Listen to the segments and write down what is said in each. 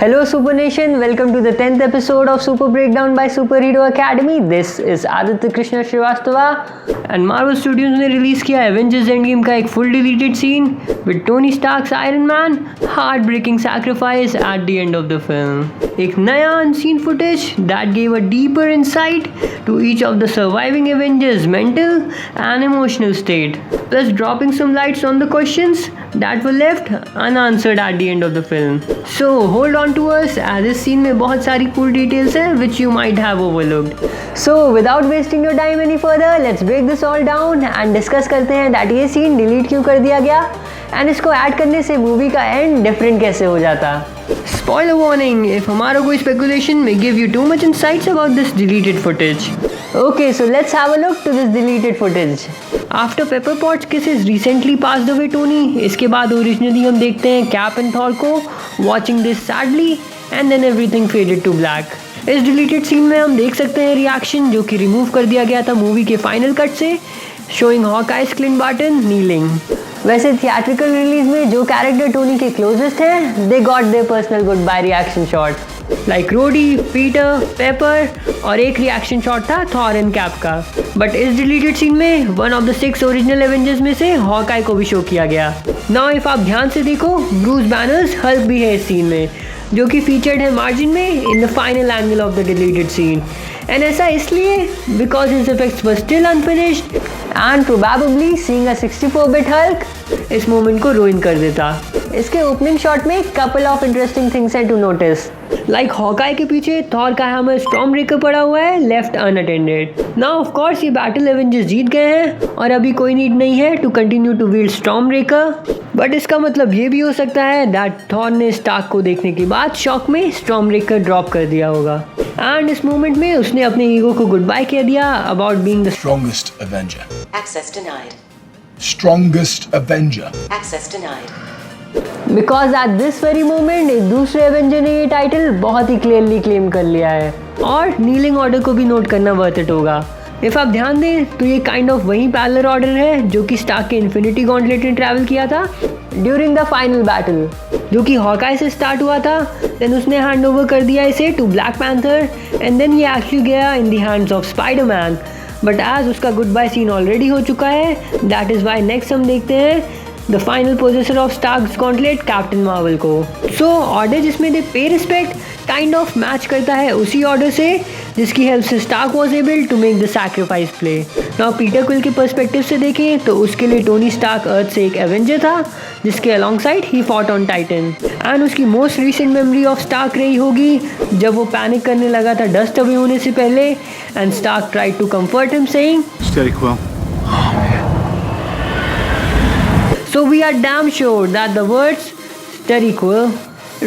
Hello Super Nation, welcome to the 10th episode of Super Breakdown by Superhero Academy. This is Aditya Krishna Srivastava and Marvel Studios ने release किया Avengers Endgame का एक full deleted scene with Tony Stark's Iron Man heartbreaking sacrifice at the end of the film. एक नया unseen footage that gave a deeper insight to each of the surviving Avengers' mental and emotional state, plus dropping some lights on the questions that were left unanswered at the end of the film. So hold on to us as इस scene में बहुत सारी cool details हैं which you might have overlooked. So without wasting your time any further, let's break this all down and discuss करते हैं that ये scene delete क्यों कर दिया गया and इसको ऐड करने से मूवी का एंड डिफरेंट कैसे हो जाता. Spoiler warning if हमारा कोई speculation may give you too much insights about this deleted footage. Okay, so let's have a look to this deleted footage. After Pepper Potts kisses recently passed away Tony, इसके बाद originally हम देखते हैं cap and Thor को watching this sadly and then everything faded to black. इस deleted scene में हम देख सकते हैं रिएक्शन जो कि रिमूव कर दिया गया था मूवी के फाइनल कट से, showing Hawkeye's Clint Barton kneeling. वैसे थिएट्रिकल रिलीज में जो कैरेक्टर टोनी के क्लोजेस्ट हैं they got their personal goodbye reaction shot like Rhodey, Peter, Pepper और एक रिएक्शन शॉट था थॉर एंड कैप का. बट इस डिलीटेड सीन में one of the 6 original Avengers में से हॉकाई को भी शो किया गया. नाउ इफ आप ध्यान से देखो ब्रूस बैनर्स हल्क भी है इस सीन में जो कि फीचर्ड है मार्जिन में in the final angle of the deleted scene. And ऐसा इसलिए because his effects were still unfinished and probably seeing a 64-bit Hulk इस मोमेंट को रूइन कर देता. इसके ओपनिंग शॉट में कपल ऑफ इंटरेस्टिंग थिंग्स हैं टू नोटिस, लाइक हॉकाई के पीछे थॉर का हैमर स्टॉर्म ब्रेकर पड़ा हुआ है left unattended. Now of course ये बैटल एवेंजर्स जीत गए हैं और अभी कोई नीड नहीं है to continue to wield Stormbreaker. But इसका मतलब ये भी हो सकता है दैट थॉर ने स्टार्क को देखने के बाद शॉक में स्टॉर्म ब्रेकर ड्रॉप कर दिया होगा एंड इस मोमेंट में उसने अपने ईगो को गुड बाय कह दिया about being the strongest Avenger. Access denied. Strongest Avenger. Access denied. Because at this very moment एक दूसरे एवेंजर ने ये टाइटल बहुत ही क्लियरली क्लेम कर लिया है. और नीलिंग ऑर्डर को भी नोट करना वर्थ इट होगा. इफ आप ध्यान दें तो ये काइंड ऑफ वही पैरेलल ऑर्डर है जो कि स्टार्क के इन्फिनिटी गॉन्टलेट ने ट्रैवल किया था ड्यूरिंग द फाइनल बैटल, जो कि हॉकाई से स्टार्ट हुआ था. देन उसने हैंड ओवर कर दिया इसे to Black Panther and then ये एक्चुअली गया in the hands of Spiderman. But as उसका गुड बाय सीन ऑलरेडी हो चुका है दैट इज़ वाई नेक्स्ट हम देखते हैं the final possessor of Stark's gauntlet Captain Marvel को. सो ऑर्डर जिसमें दे पे रिस्पेक्ट काइंड ऑफ मैच करता है उसी ऑर्डर से जिसकी हेल्प से Stark was able to make the sacrifice play. Now Peter Quill के पर्सपेक्टिव से देखें तो उसके लिए टोनी स्टार्क अर्थ से एक एवेंजर था जिसके अलॉन्गसाइड ही फॉट ऑन टाइटन एंड उसकी most recent memory of Stark रही होगी जब वो पैनिक करने लगा था डस्ट अवे होने से पहले and Stark tried to comfort him saying Steady, Quill. So we are damn sure that the words "Steady Quill"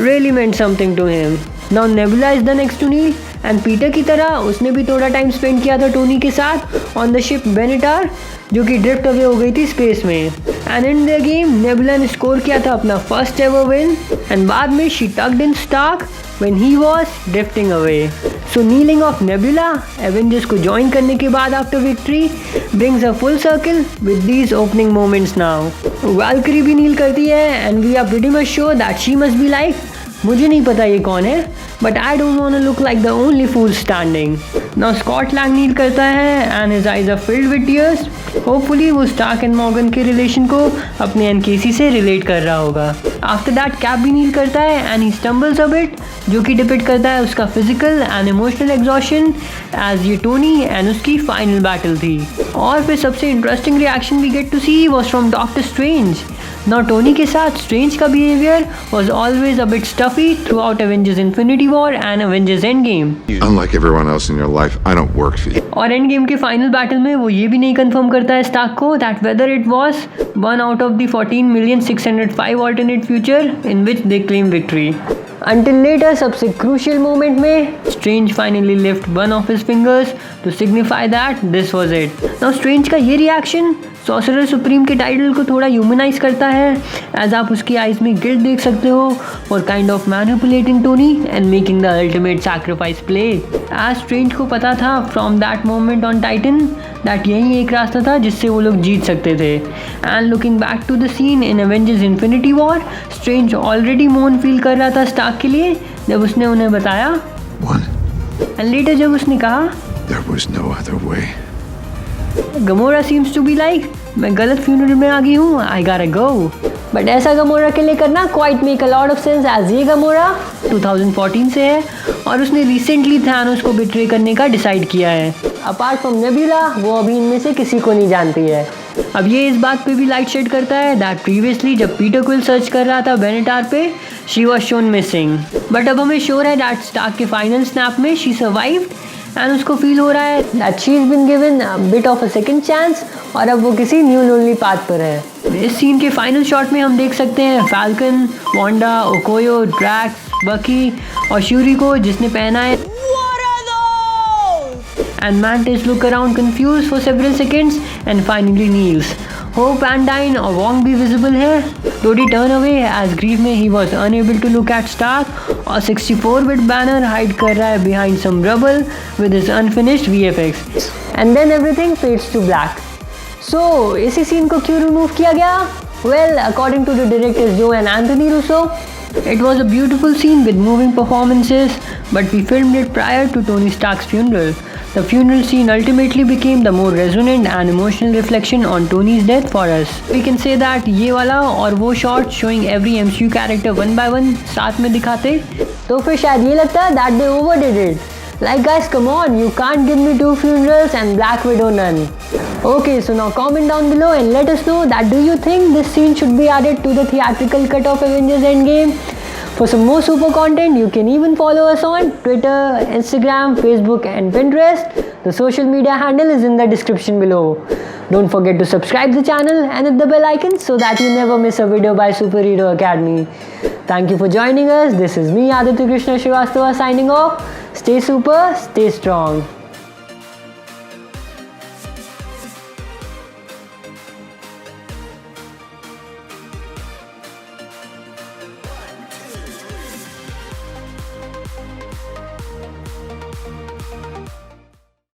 really meant something to him. Now Nebula is the next to Neil and Peter की तरह उसने भी थोड़ा time spend किया था Tony के साथ on the ship Benatar जो कि ड्रिफ्ट अवे हो गई थी स्पेस में. And in the game Nebula ने स्कोर किया था अपना फर्स्ट एवर विन एंड बाद में she tucked in Stark when he was drifting away. So kneeling of Nebula Avengers को ज्वाइन करने के बाद after victory brings a full circle with these opening moments now. Valkyrie भी नील करती है and we are pretty much sure that she must be like मुझे नहीं पता ये कौन है but I don't want to look like the only fool standing. Now Scott Lang नील करता है and his eyes are filled with tears. Hopefully वो Stark and Morgan के रिलेशन को अपने NKC से रिलेट कर रहा होगा. After that Cap भी नील करता है and he stumbles a bit जो कि डिपिक्ट करता है उसका physical and emotional exhaustion as ये टोनी एंड उसकी फाइनल बैटल थी. और फिर सबसे interesting reaction we get to see was from Doctor Strange. Now Tony के साथ स्ट्रेंज का behaviour was always a bit stuffy throughout Avengers Infinity War and Avengers Endgame. Unlike everyone else in your life, I don't work for you. और end game के final battle में वो ये भी नहीं confirm करता है Stark को that whether it was one out of the 14,605 alternate future in which they claim victory. Until later सबसे crucial moment में Strange finally lift one of his fingers to signify that this was it. Now Strange का ये reaction sorcerer supreme के title को थोड़ा humanise करता है, as आप उसकी आइज में गिल्ट देख सकते हो for kind of manipulating Tony and making the ultimate sacrifice play. As Strange को पता था from that moment on Titan that यही एक रास्ता था जिससे वो लोग जीत सकते थे। And looking back to the scene in Avengers Infinity War, Strange already मोन फील कर रहा था स्टार्क के लिए जब उसने उन्हें बताया, एंड लेटर जब उसने कहा There was no other way. Gamora seems to be like मैं गलत फ्यूनरल में आ गई हूँ, आई गोटा गो। बट ऐसा गमोरा के लिए करना quite make a lot of sense, as ये गमोरा 2014 से है और उसने रिसेंटली थैनोस को बिट्रे करने का डिसाइड किया है। अपार्ट फ्रॉम नेबुला वो अभी इनमें से किसी को नहीं जानती है। अब ये इस बात पे भी लाइट शेड करता है दैट प्रीवियसली जब पीटर क्विल सर्च कर रहा था बेनेटार पे, she was shown missing, but अब हमें श्योर है दैट स्टार्क के फाइनल स्नैप में शी सर्वाइव्ड एंड उसको फील हो रहा है that she is been given a bit of a second chance और अब वो किसी न्यू लोनली पाथ पर है। इस सीन के फाइनल शॉट में हम देख सकते हैं फाल्कन, वांडा, ओकोयो, ड्रैक्स, बकी और श्यूरी को जिसने पहना है and Mantis look around confused for several seconds and finally kneels. Hope Undyne or Wong भी visible है. Rhodey turn away as grief में he was unable to look at Stark और 64-bit Banner hide कर रहा है behind some rubble with his unfinished VFX. And then everything fades to black. So इसी scene को क्यों remove किया गया? Well, according to the directors Joe and Anthony Russo, it was a beautiful scene with moving performances, but we filmed it prior to Tony Stark's funeral. The funeral scene ultimately became the more resonant and emotional reflection on Tony's death for us. We can say that ये वाला और वो shot showing every MCU character one by one साथ में दिखाते तो फिर शायद ये लगता that they overdid it. Like guys, come on, you can't give me 2 funerals and Black Widow none. Okay, so now comment down below and let us know that do you think this scene should be added to the theatrical cut of Avengers Endgame? For some more super content, you can even follow us on Twitter, Instagram, Facebook and Pinterest. The social media handle is in the description below. Don't forget to subscribe the channel and hit the bell icon so that you never miss a video by Superhero Academy. Thank you for joining us. This is me, Aditya Krishna Srivastava, signing off. Stay super, stay strong.